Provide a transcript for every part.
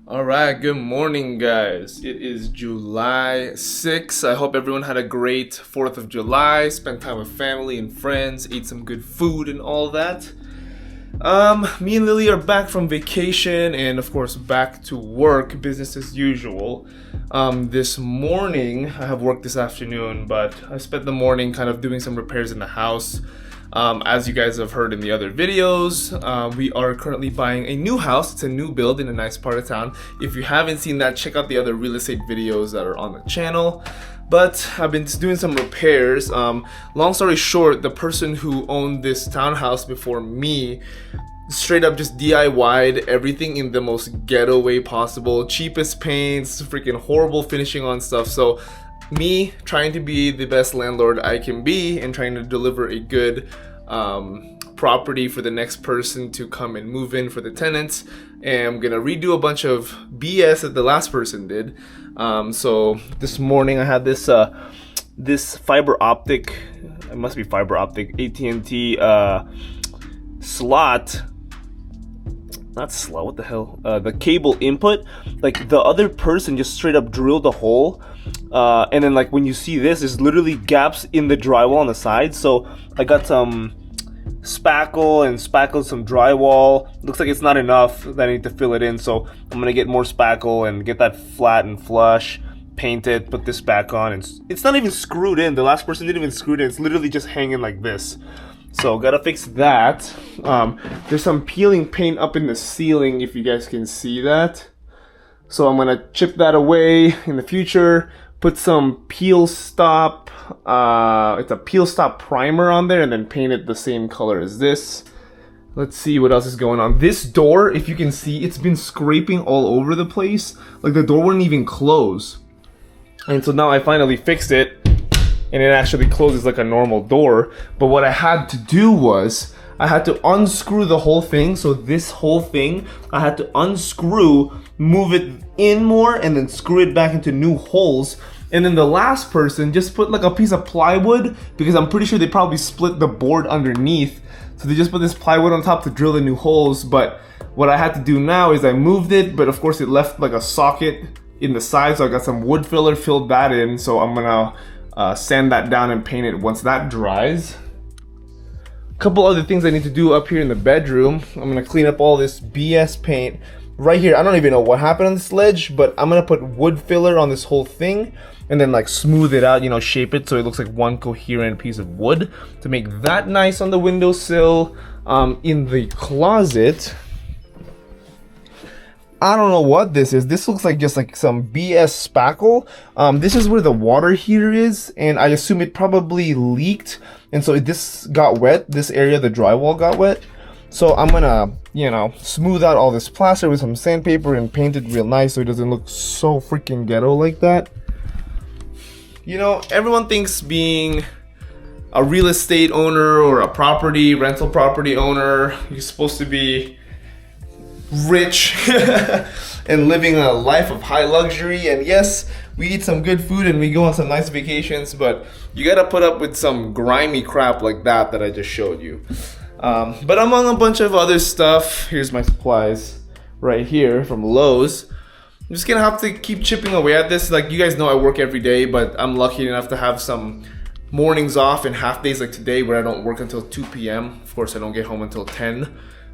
All right, good morning, guys. It is July 6th. I hope everyone had a great 4th of July, spent time with family and friends, ate some good food and all that. Me and Lily are back from vacation and, of course, back to work, business as usual. This morning, I have work this afternoon, but I spent the morning kind of doing some repairs in the house. As you guys have heard in the other videos, we are currently buying a new house. It's a new build in a nice part of town. If you haven't seen that, check out the other real estate videos that are on the channel. But I've been doing some repairs. Long story short, the person who owned this townhouse before me straight up just DIY'd everything in the most ghetto way possible. Cheapest paints, freaking horrible finishing on stuff. So me trying to be the best landlord I can be and trying to deliver a good property for the next person to come and move in for the tenants, and I'm gonna redo a bunch of BS that the last person did. So this morning I had this this fiber optic, it must be fiber optic, AT&T slot. Not slot, what the hell? The cable input. Like, the other person just straight up drilled a hole. And then, like, when you see this, there's literally gaps in the drywall on the side. So I got some spackle and spackled some drywall. Looks like it's not enough that I need to fill it in. So I'm gonna get more spackle and get that flat and flush, paint it, put this back on. And it's not even screwed in. The last person didn't even screw it in. It's literally just hanging like this. So gotta fix that. There's some peeling paint up in the ceiling, if you guys can see that. So I'm gonna chip that away in the future. Put some peel stop. It's a peel stop primer on there, and then paint it the same color as this. Let's see what else is going on. This door, if you can see, it's been scraping all over the place. Like, the door wouldn't even close. And so now I finally fixed it, and it actually closes like a normal door. But what I had to do was I had to unscrew the whole thing. So this whole thing I had to unscrew, move it in more, and then screw it back into new holes. And then the last person just put like a piece of plywood, because I'm pretty sure they probably split the board underneath. So they just put this plywood on top to drill the new holes. But what I had to do now is I moved it, but of course it left like a socket in the side. So I got some wood filler, filled that in. So I'm gonna sand that down and paint it once that dries. A couple other things I need to do up here in the bedroom. I'm gonna clean up all this BS paint right here. I don't even know what happened on this ledge, but I'm gonna put wood filler on this whole thing and then like smooth it out, you know, shape it so it looks like one coherent piece of wood to make that nice on the windowsill. In the closet, I don't know what this is. This looks like just like some BS spackle. This is where the water heater is, and I assume it probably leaked, and so this got wet. This area, the drywall got wet. So I'm gonna, you know, smooth out all this plaster with some sandpaper and paint it real nice so it doesn't look so freaking ghetto like that. You know, everyone thinks being a real estate owner or a rental property owner, you're supposed to be rich and living a life of high luxury. And yes, we eat some good food and we go on some nice vacations, but you gotta put up with some grimy crap like that I just showed you. But among a bunch of other stuff, here's my supplies right here from Lowe's. I'm just gonna have to keep chipping away at this. Like, you guys know I work every day, but I'm lucky enough to have some mornings off and half days like today where I don't work until 2 p.m. Of course, I don't get home until 10.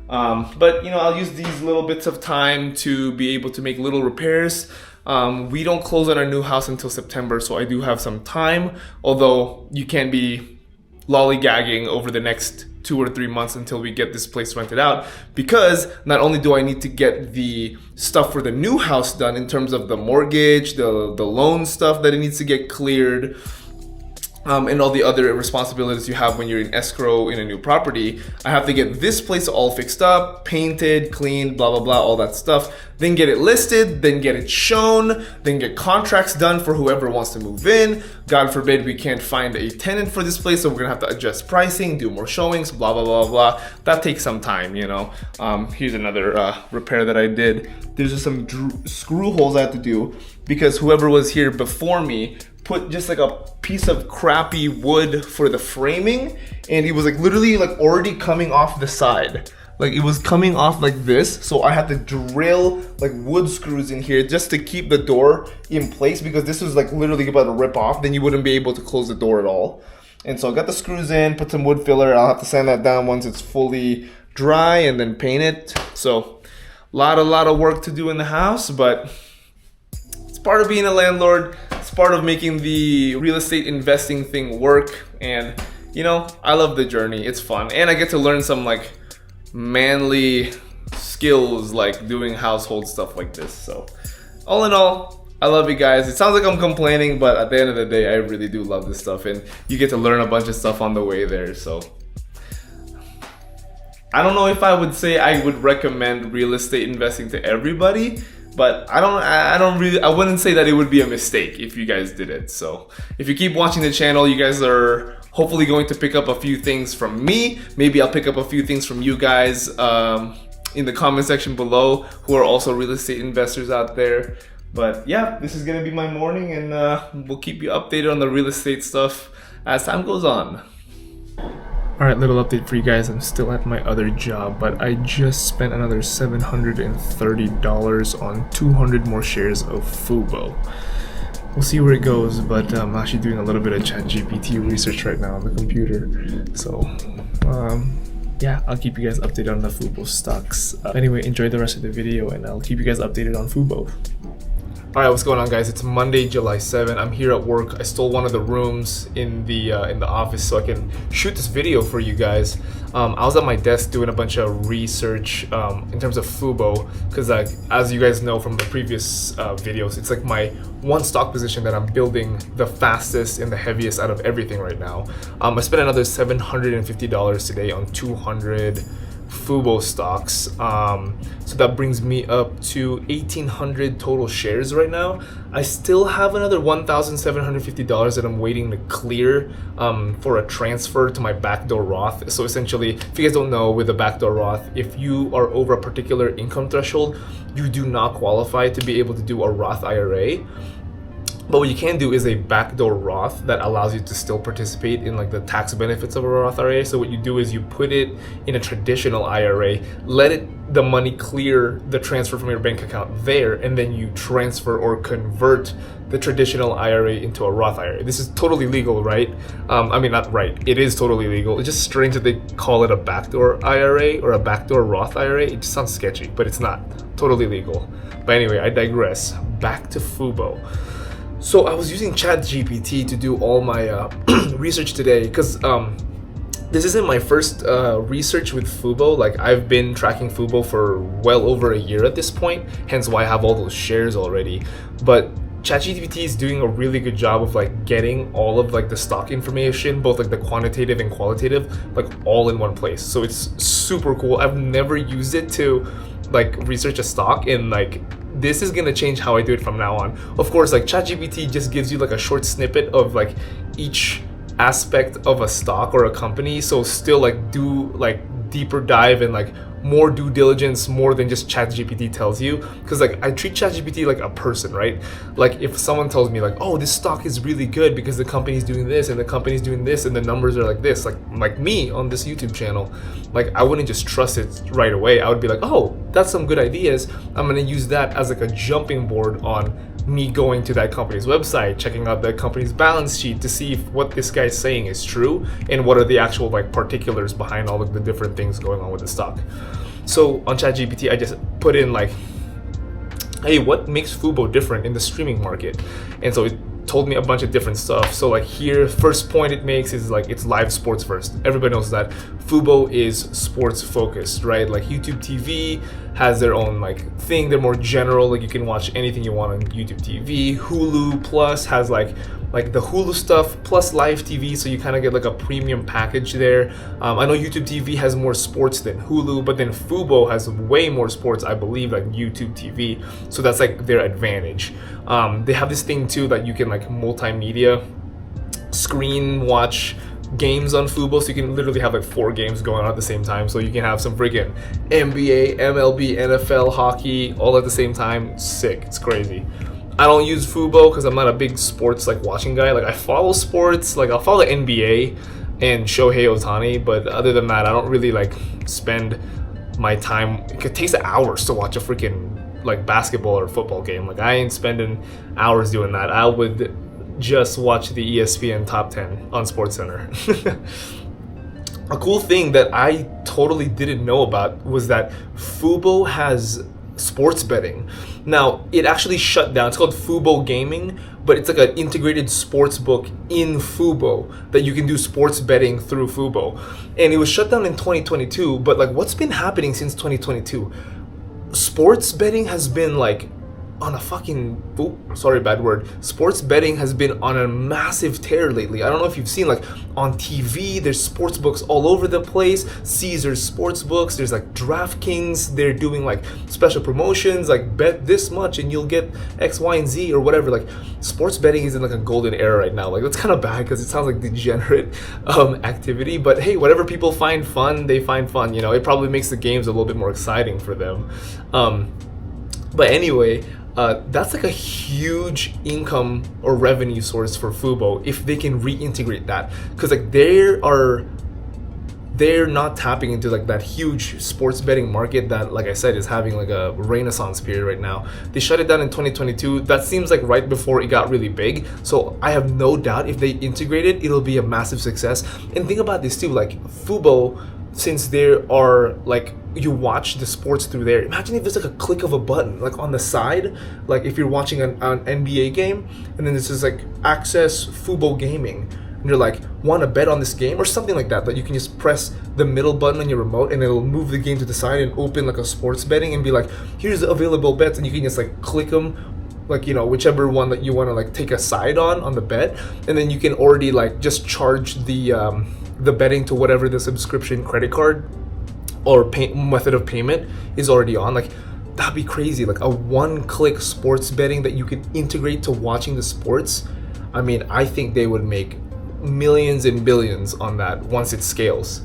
But, you know, I'll use these little bits of time to be able to make little repairs. We don't close on our new house until September, so I do have some time, although you can't be lollygagging over the next 2 or 3 months until we get this place rented out, because not only do I need to get the stuff for the new house done in terms of the mortgage, the loan stuff that it needs to get cleared, and all the other responsibilities you have when you're in escrow in a new property. I have to get this place all fixed up, painted, cleaned, blah, blah, blah, all that stuff. Then get it listed, then get it shown, then get contracts done for whoever wants to move in. God forbid we can't find a tenant for this place, so we're gonna have to adjust pricing, do more showings, blah, blah, blah, blah. That takes some time, you know. Here's another repair that I did. There's just some screw holes I had to do because whoever was here before me put just like a piece of crappy wood for the framing, and it was like literally like already coming off the side. like it was coming off like this, so I had to drill like wood screws in here just to keep the door in place, because this was like literally about to rip off, then you wouldn't be able to close the door at all. And so I got the screws in, put some wood filler. I'll have to sand that down once it's fully dry and then paint it. So lot of work to do in the house, but it's part of being a landlord. It's part of making the real estate investing thing work. And you know, I love the journey. It's fun, and I get to learn some like manly skills like doing household stuff like this. So all in all, I love you guys. It sounds like I'm complaining, but at the end of the day, I really do love this stuff, and you get to learn a bunch of stuff on the way there. So I don't know if I would say I would recommend real estate investing to everybody, but I wouldn't say that it would be a mistake if you guys did it. So if you keep watching the channel, you guys are hopefully going to pick up a few things from me. Maybe I'll pick up a few things from you guys in the comment section below who are also real estate investors out there. But yeah, this is gonna be my morning, and we'll keep you updated on the real estate stuff as time goes on. Alright, little update for you guys. I'm still at my other job, but I just spent another $730 on 200 more shares of FUBO. We'll see where it goes, but I'm actually doing a little bit of ChatGPT research right now on the computer. So, yeah, I'll keep you guys updated on the FUBO stocks. Anyway, enjoy the rest of the video, and I'll keep you guys updated on FUBO. Alright, what's going on, guys? It's Monday, July 7th. I'm here at work. I stole one of the rooms in the office so I can shoot this video for you guys. I was at my desk doing a bunch of research in terms of FUBO, because as you guys know from the previous videos, it's like my one stock position that I'm building the fastest and the heaviest out of everything right now. I spent another $750 today on 200 FUBO stocks, so that brings me up to 1,800 total shares right now. I still have another $1,750 that I'm waiting to clear for a transfer to my backdoor Roth. So essentially, if you guys don't know, with the backdoor Roth, if you are over a particular income threshold, you do not qualify to be able to do a Roth IRA. But what you can do is a backdoor Roth that allows you to still participate in like the tax benefits of a Roth IRA. So what you do is you put it in a traditional IRA, let the money clear the transfer from your bank account there, and then you transfer or convert the traditional IRA into a Roth IRA. This is totally legal, right? I mean, not right. It is totally legal. It's just strange that they call it a backdoor IRA or a backdoor Roth IRA. It just sounds sketchy, but it's not. Totally legal. But anyway, I digress. Back to FUBO. So I was using ChatGPT to do all my research today, because this isn't my first research with FUBO. Like, I've been tracking FUBO for well over a year at this point, hence why I have all those shares already. But ChatGPT is doing a really good job of like getting all of like the stock information, both like the quantitative and qualitative, like all in one place. So it's super cool. I've never used it to like research a stock, and like this is gonna change how I do it from now on. Of course, like ChatGPT just gives you like a short snippet of like each aspect of a stock or a company, so still like do like deeper dive and like more due diligence, more than just ChatGPT tells you. Because like I treat ChatGPT like a person, right? Like if someone tells me like, oh, this stock is really good because the company's doing this and the company's doing this and the numbers are like this, like me on this YouTube channel, like I wouldn't just trust it right away. I would be like, oh, that's some good ideas. I'm gonna use that as like a jumping board on me going to that company's website, checking out that company's balance sheet to see if what this guy's saying is true and what are the actual like particulars behind all of the different things going on with the stock. So on ChatGPT, I just put in like, hey, what makes FUBO different in the streaming market? And so it told me a bunch of different stuff. So like here, first point it makes is like it's live sports first. Everybody knows that FUBO is sports focused, right? Like YouTube TV has their own like thing. They're more general, like you can watch anything you want on YouTube TV. Hulu Plus has like the Hulu stuff plus live TV, so you kind of get like a premium package there. I know YouTube TV has more sports than Hulu, but then FUBO has way more sports, I believe, like YouTube TV. So that's like their advantage. They have this thing too that you can like multimedia screen watch games on FUBO, so you can literally have like 4 games going on at the same time. So you can have some freaking NBA, MLB, NFL, hockey all at the same time. Sick. It's crazy. I don't use FUBO because I'm not a big sports like watching guy. Like I follow sports, like I'll follow the NBA and Shohei Ohtani, but other than that, I don't really like spend my time. It takes hours to watch a freaking like basketball or football game. Like I ain't spending hours doing that. I would just watch the ESPN top 10 on SportsCenter. A cool thing that I totally didn't know about was that FUBO has sports betting. Now, it actually shut down. It's called FUBO Gaming, but it's like an integrated sports book in FUBO that you can do sports betting through FUBO. And it was shut down in 2022, but like what's been happening since 2022? Sports betting has been like on a fucking, bad word. Sports betting has been on a massive tear lately. I don't know if you've seen, like on TV, there's sports books all over the place. Caesars sports books, there's like DraftKings, they're doing like special promotions, like bet this much and you'll get X, Y, and Z or whatever. Like sports betting is in like a golden era right now. Like that's kind of bad because it sounds like degenerate activity, but hey, whatever people find fun, they find fun. You know, it probably makes the games a little bit more exciting for them. But anyway, that's like a huge income or revenue source for FUBO if they can reintegrate that, because like they're not tapping into like that huge sports betting market that, like I said, is having like a renaissance period right now. They shut it down in 2022. That seems like right before it got really big. So I have no doubt if they integrate it, it'll be a massive success. And think about this too, like FUBO, since there are like, you watch the sports through there. Imagine if there's like a click of a button, like on the side, like if you're watching an NBA game, and then this is like access FUBO Gaming, and you're like, want to bet on this game or something like that, that you can just press the middle button on your remote and it'll move the game to the side and open like a sports betting and be like, here's the available bets, and you can just like click them, like, you know, whichever one that you want to like take a side on the bet, and then you can already like just charge the betting to whatever the subscription credit card or method of payment is already on. Like that'd be crazy, like a one-click sports betting that you could integrate to watching the sports. I mean, I think they would make millions and billions on that once it scales.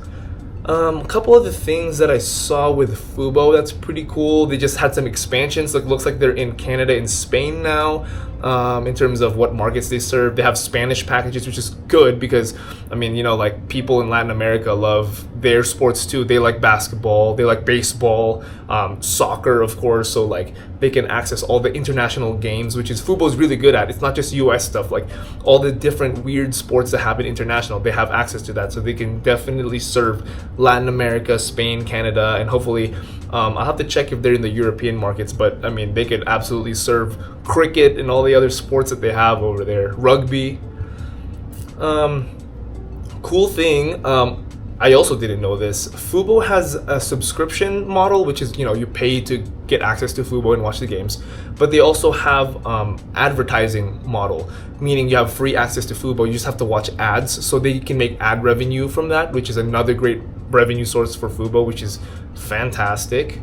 A couple of the things that I saw with FUBO that's pretty cool, they just had some expansions. Like looks like they're in Canada and Spain now. In terms of what markets they serve, they have Spanish packages, which is good because, I mean, you know, like people in Latin America love their sports too. They like basketball, they like baseball, soccer, of course. So like they can access all the international games, which is FUBO's really good at. It's not just US stuff, like all the different weird sports that happen international, they have access to that. So they can definitely serve Latin America, Spain, Canada, and hopefully I'll have to check if they're in the European markets, but I mean, they could absolutely serve cricket and all the other sports that they have over there. Rugby. Cool thing, I also didn't know this. FUBO has a subscription model, which is, you know, you pay to get access to FUBO and watch the games. But they also have advertising model, meaning you have free access to FUBO. You just have to watch ads, so they can make ad revenue from that, which is another great revenue source for FUBO, which is fantastic.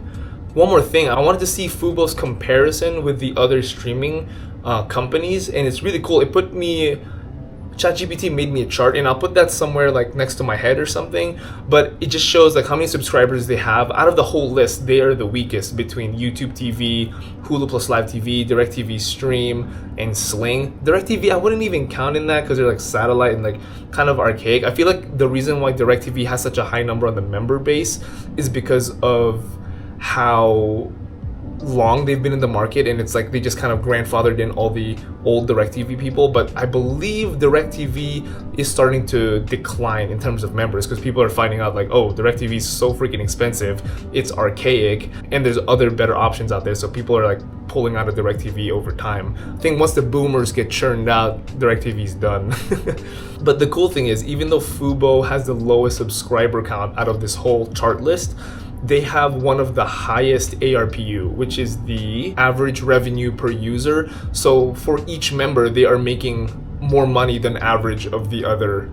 One more thing, I wanted to see FUBO's comparison with the other streaming companies, and it's really cool. It put me, ChatGPT made me a chart, and I'll put that somewhere like next to my head or something, but it just shows like how many subscribers they have. Out of the whole list, they are the weakest between YouTube TV, Hulu Plus Live TV, DirecTV Stream, and Sling. DirecTV, I wouldn't even count in that because they're like satellite and like kind of archaic. I feel like the reason why DirecTV has such a high number on the member base is because of how long they've been in the market, and it's like they just kind of grandfathered in all the old DirecTV people. But I believe DirecTV is starting to decline in terms of members because people are finding out like, oh, DirecTV is so freaking expensive, it's archaic, and there's other better options out there. So people are like pulling out of DirecTV over time. I think once the boomers get churned out, DirecTV's done. But the cool thing is, even though FUBO has the lowest subscriber count out of this whole chart list, they have one of the highest ARPU, which is the average revenue per user. So for each member, they are making more money than the average of the other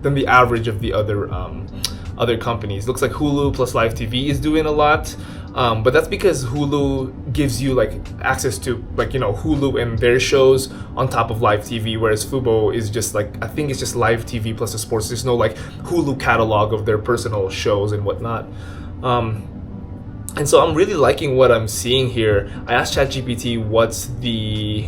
other companies. Looks like Hulu Plus Live TV is doing a lot, but that's because Hulu gives you like access to, like, you know, Hulu and their shows on top of live TV, whereas FUBO is just like, I think it's just live TV plus the sports. There's no like Hulu catalog of their personal shows and whatnot. And so I'm really liking what I'm seeing here. I asked ChatGPT what's the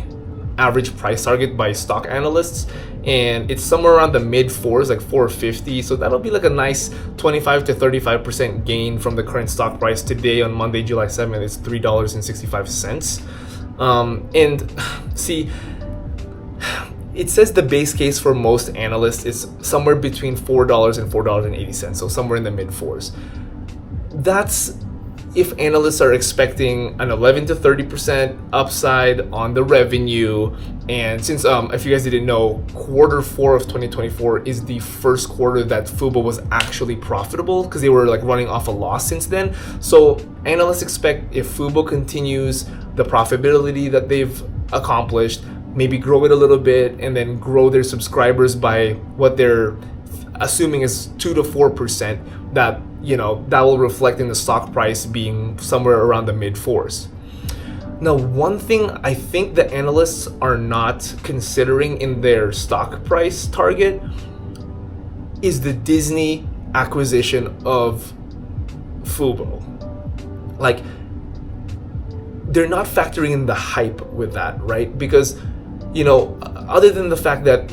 average price target by stock analysts, and it's somewhere around the mid fours, like 450. So that'll be like a nice 25 to 35% gain from the current stock price. Today on Monday, July 7th, it's $3.65. And see, it says the base case for most analysts is somewhere between $4 and $4.80, so somewhere in the mid fours. That's if analysts are expecting an 11 to 30% upside on the revenue. And since if you guys didn't know, Q4 of 2024 is the first quarter that FUBO was actually profitable, because they were like running off a loss since then. So analysts expect, if FUBO continues the profitability that they've accomplished, maybe grow it a little bit and then grow their subscribers by what they're assuming is 2 to 4%, that, you know, that will reflect in the stock price being somewhere around the mid fours. Now, one thing I think the analysts are not considering in their stock price target is the Disney acquisition of FUBO. Like, they're not factoring in the hype with that, right? Because, you know, other than the fact that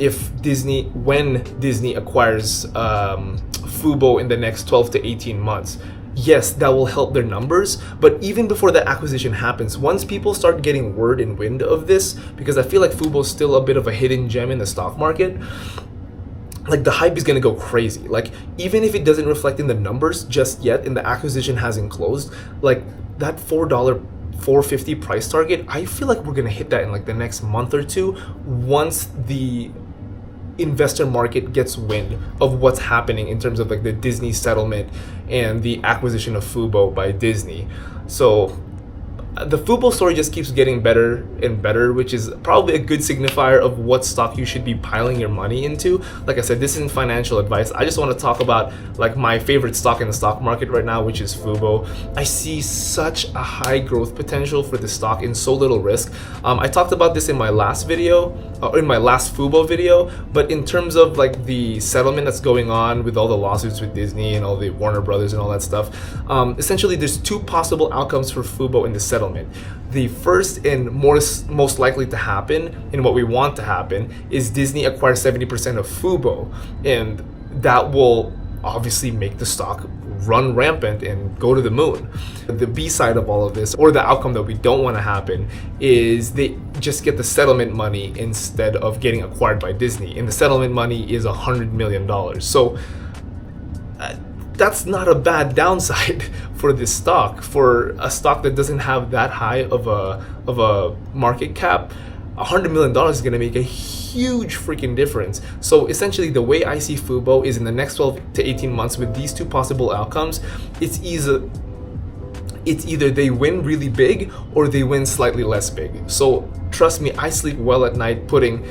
when Disney acquires FUBO in the next 12 to 18 months, yes, that will help their numbers. But even before the acquisition happens, once people start getting word and wind of this, because I feel like FUBO is still a bit of a hidden gem in the stock market, like the hype is going to go crazy. Like, even if it doesn't reflect in the numbers just yet and the acquisition hasn't closed, like that $4.50 price target, I feel like we're going to hit that in like the next month or two, once the investor market gets wind of what's happening in terms of like the Disney settlement and the acquisition of FUBO by Disney. So the FUBO story just keeps getting better and better, which is probably a good signifier of what stock you should be piling your money into. Like I said, this isn't financial advice. I just want to talk about like my favorite stock in the stock market right now, which is FUBO. I see such a high growth potential for this stock in so little risk. I talked about this in my last video, in my last FUBO video, but in terms of like the settlement that's going on with all the lawsuits with Disney and all the Warner Brothers and all that stuff, essentially there's two possible outcomes for FUBO in the settlement. The first and most likely to happen, and what we want to happen, is Disney acquires 70% of FUBO, and that will obviously make the stock run rampant and go to the moon. The B side of all of this, or the outcome that we don't want to happen, is they just get the settlement money instead of getting acquired by Disney, and the settlement money is $100 million. So that's not a bad downside for this stock. For a stock that doesn't have that high of a market cap, $100 million is going to make a huge freaking difference. So essentially, the way I see FUBO is in the next 12 to 18 months with these two possible outcomes, it's either they win really big or they win slightly less big. So trust me, I sleep well at night putting,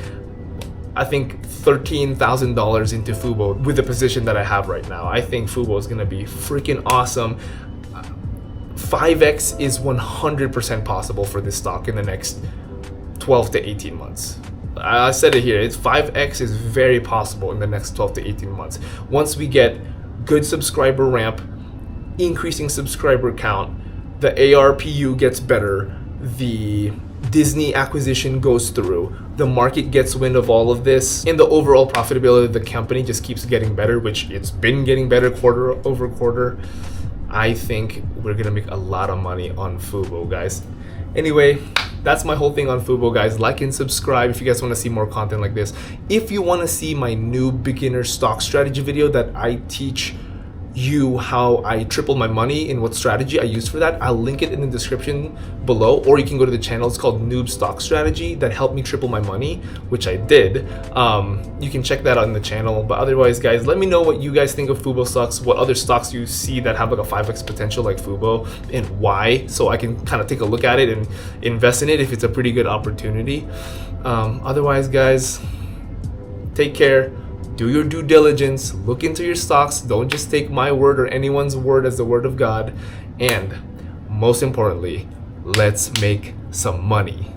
I think, $13,000 into FUBO with the position that I have right now. I think FUBO is going to be freaking awesome. 5x is 100% possible for this stock in the next 12 to 18 months. I said it here, 5x is very possible in the next 12 to 18 months. Once we get good subscriber ramp, increasing subscriber count, the ARPU gets better, the Disney acquisition goes through, the market gets wind of all of this, and the overall profitability of the company just keeps getting better, which it's been getting better quarter over quarter. I think we're gonna make a lot of money on FUBO, guys. Anyway, that's my whole thing on FUBO, guys. Like and subscribe if you guys want to see more content like this. If you want to see my new beginner stock strategy video that I teach you how I tripled my money and what strategy I used for that, I'll link it in the description below, or you can go to the channel. It's called Noob Stock Strategy, that helped me triple my money, which I did. You can check that out in the channel. But otherwise, guys, let me know what you guys think of FUBO stocks, what other stocks you see that have like a 5x potential like FUBO, and why, so I can kind of take a look at it and invest in it if it's a pretty good opportunity. Otherwise, guys, take care. Do your due diligence, look into your stocks, don't just take my word or anyone's word as the word of God, and most importantly, let's make some money.